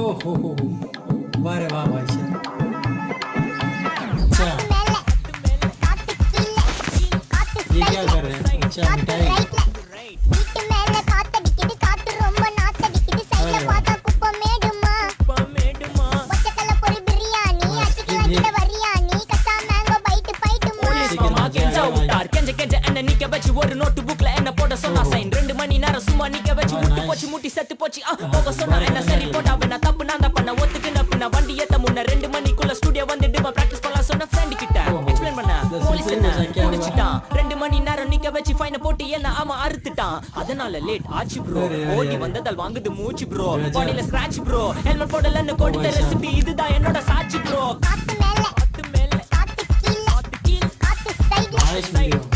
ओहो हो वाह रे वाह भाई साहब अच्छा ये क्या कर रहे हैं अच्छा मिठाई ஒரு நோட்டு புக்ல என்ன போட சொன்னா சைன் 2 மணி நேரம் சும்மா நிக்க வச்சு முட்டி செத்து போச்சு போக சொன்னா என்ன சரி போட்டா நான் தப்பு நான் தான் பண்ண ஒத்துக்குன பின்ன வண்டி ஏத்த முன்ன 2 மணிக்குள்ள ஸ்டுடியோ வந்துட்டு பிராக்டிஸ் பண்ணலாம் சொன்ன ஃப்ரெண்ட் கிட்ட எக்ஸ்பிளைன் பண்ண போலீஸ் என்ன முடிச்சிட்டான் 2 மணி நேரம் நிக்க வச்சு ஃபைன போட்டு என்ன அவன் அறுத்துட்டான் அதனால லேட் ஆச்சு ப்ரோ ஓடி வந்ததால் வாங்குது மூச்சு ப்ரோ பாடியில ஸ்கிராட்ச் ப்ரோ ஹெல்மெட் போடலன்னு கொடுத்த ரெசிபி இதுதான் என்னோட சாட்சி ப்ரோ காத்து மேல காத்து கீழ காத்து சைடுல